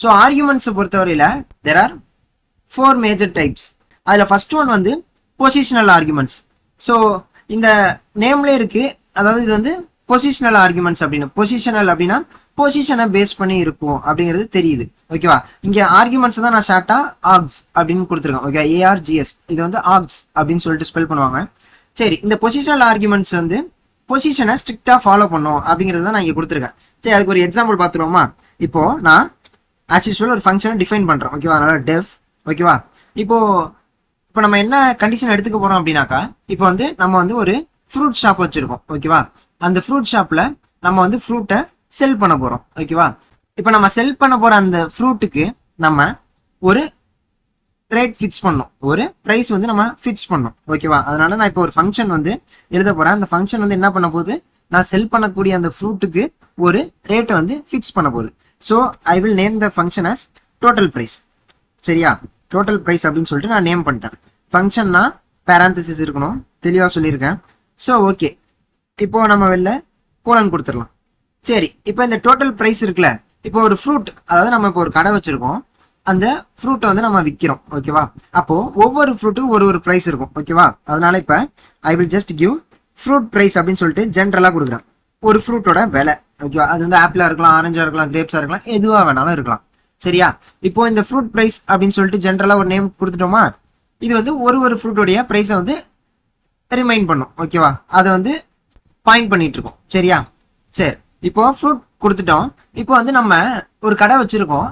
So ஆர்குமெண்ட்ஸை பொறுத்தவரையில there are 4 major types. அதுல first one வந்து பொசிஷனல் ஆர்குமெண்ட்ஸ். ஸோ இந்த நேம்ல இருக்கு, அதாவது இது வந்து பொசிஷனல் ஆர்குமெண்ட்ஸ் அப்படின்னு. பொசிஷனல் அப்படின்னா பொசிஷனை பேஸ் பண்ணி இருக்கும் அப்படிங்கிறது தெரியுது. ஓகேவா? இங்க ஆர்குமெண்ட்ஸ் தான் நான் ஷார்ட்டா ஆர்க்ஸ் அப்படின்னு கொடுத்துருக்கேன். Okay, ARGS. இது வந்து ஆர்க்ஸ் அப்படின்னு சொல்லிட்டு ஸ்பெல் பண்ணுவாங்க. சரி, இந்த பொசிஷனல் ஆர்குமெண்ட்ஸ் வந்து பொசிஷனை ஸ்ட்ரிக்டா ஃபாலோ பண்ணும் அப்படிங்கறத நான் இங்க கொடுத்துருக்கேன். சரி, அதுக்கு ஒரு எக்ஸாம்பிள் பார்த்துருவோமா? இப்போ நான் ஆஸ் யூஸ்வல் ஒரு ஃபங்க்ஷனை டிஃபைன் பண்றேன். ஓகேவா? அதனால டெஃப். ஓகேவா? இப்போ நம்ம என்ன கண்டிஷன் எடுத்துக்க போறோம் அப்படின்னாக்கா, இப்போ வந்து நம்ம வந்து ஒரு ஃப்ரூட் ஷாப் வச்சிருக்கோம். ஓகேவா? அந்த ஃப்ரூட் ஷாப்ல நம்ம வந்து ஃப்ரூட்டை செல் பண்ண போறோம். ஓகேவா? இப்போ நம்ம செல் பண்ண போற அந்த ஃப்ரூட்டுக்கு நம்ம ஒரு ரேட் ஃபிக்ஸ் பண்ணணும், ஒரு பிரைஸ் வந்து நம்ம ஃபிக்ஸ் பண்ணணும். ஓகேவா? அதனால நான் இப்போ ஒரு ஃபங்க்ஷன் வந்து எழுத போறேன். அந்த ஃபங்க்ஷன் வந்து என்ன பண்ண போகுது, நான் செல் பண்ணக்கூடிய அந்த ஃப்ரூட்டுக்கு ஒரு ரேட்டை வந்து ஃபிக்ஸ் பண்ண போகுது. So I will name the function as total price. சரியா? டோட்டல் பிரைஸ் அப்படின்னு சொல்லிட்டு நான் நேம் பண்ணிட்டேன். ஃபங்க்ஷன்னா பேராந்தசிஸ் இருக்கணும், தெளிவா சொல்லியிருக்கேன். ஸோ ஓகே, இப்போ நம்ம வெளில கோலன் கொடுத்துடலாம். சரி, இப்போ இந்த டோட்டல் பிரைஸ் இருக்குல்ல, இப்போ ஒரு ஃப்ரூட், அதாவது நம்ம இப்போ ஒரு கடை வச்சிருக்கோம், அந்த ஃப்ரூட்டை வந்து நம்ம விற்கிறோம். ஓகேவா? அப்போ ஒவ்வொரு ஃப்ரூட்டுக்கும் ஒரு பிரைஸ் இருக்கும். ஓகேவா? அதனால இப்போ I will just give fruit price அப்படின்னு சொல்லிட்டு ஜென்ரலா கொடுக்குறேன். ஒரு ஃப்ரூட்டோட விலை. ஓகேவா? அது வந்து ஆப்பிளா இருக்கலாம், ஆரஞ்சா இருக்கலாம், கிரேப்ஸா இருக்கலாம், எதுவா வேணாலும் இருக்கலாம். சரியா? இப்போ இந்த ஃப்ரூட் பிரைஸ் அப்படின்னு சொல்லிட்டு ஜென்ரலா ஒரு நேம் கொடுத்துட்டோமா, இது வந்து ஒரு ஃப்ரூட்டோடைய பிரைஸை வந்து ரிமைண்ட் பண்ணும். ஓகேவா? அதை வந்து பாயிண்ட் பண்ணிட்டு இருக்கோம். சரியா? சரி, இப்போ ஃப்ரூட் கொடுத்துட்டோம். இப்போ வந்து நம்ம ஒரு கடை வச்சிருக்கோம்.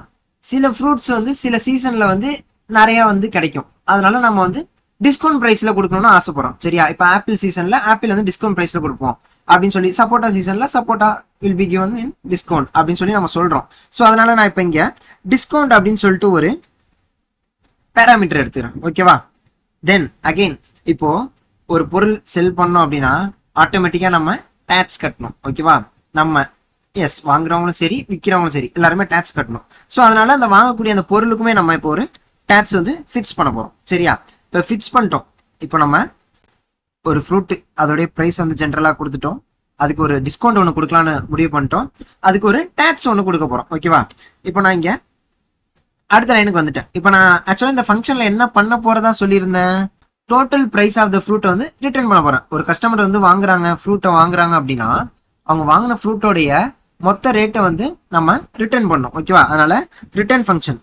சில ஃப்ரூட்ஸ் வந்து சில சீசன்ல வந்து நிறைய வந்து கிடைக்கும். அதனால நம்ம வந்து டிஸ்கவுண்ட் பிரைஸ்ல கொடுக்கணும்னு ஆசைப்படுறோம். சரியா? இப்போ ஆப்பிள் சீசன்ல ஆப்பிள் வந்து டிஸ்கவுண்ட் பிரைஸ்ல கொடுப்போம் அப்படின்னு சொல்லி, சப்போட்டா சீசன்ல சப்போட்டா will be given in discount அப்படின்னு சொல்லி நம்ம சொல்றோம். ஸோ அதனால நான் இப்போ இங்க டிஸ்கவுண்ட் அப்படின்னு சொல்லிட்டு ஒரு பேராமீட்டர் எடுத்துக்கிறேன். ஓகேவா? தென் அகெயின் இப்போ ஒரு பொருள் செல் பண்ணோம் அப்படின்னா ஆட்டோமேட்டிக்கா நம்ம டேக்ஸ் கட்டணும். ஓகேவா? நம்ம எஸ் வாங்குறவங்களும் சரி விற்கிறவங்களும் சரி எல்லாருமே டேக்ஸ் கட்டணும். ஸோ அதனால அந்த வாங்கக்கூடிய அந்த பொருளுக்குமே நம்ம இப்போ ஒரு டேக்ஸ் வந்து ஃபிக்ஸ் பண்ண போறோம். சரியா? இப்போ ஃபிக்ஸ் பண்ணிட்டோம். இப்போ நம்ம ஒரு ஃப்ரூட் அதோடைய பிரைஸ் வந்து ஜென்ரலா கொடுத்துட்டோம். அதுக்கு ஒரு டிஸ்கவுண்ட் ஒன்று கொடுக்கலான்னு முடிவு பண்ணிட்டோம். அதுக்கு ஒரு டேக்ஸ் ஒன்று கொடுக்க போறோம். ஓகேவா? இப்போ நான் இங்க அடுத்த லைனுக்கு வந்துட்டேன். இப்போ நான் ஆக்சுவலா இந்த ஃபங்க்ஷன்ல என்ன பண்ண போறதா சொல்லியிருந்தேன், டோட்டல் பிரைஸ் ஆஃப் த ஃப்ரூட்டை வந்து ரிட்டர்ன் பண்ண போறேன். ஒரு கஸ்டமர் வந்து வாங்குறாங்க, ஃப்ரூட்டை வாங்குறாங்க அப்படின்னா அவங்க வாங்கின ஃப்ரூட்டோடைய மொத்த ரேட்டை வந்து நம்ம ரிட்டர்ன் பண்ணோம். ஓகேவா? அதனால ரிட்டர்ன் ஃபங்க்ஷன்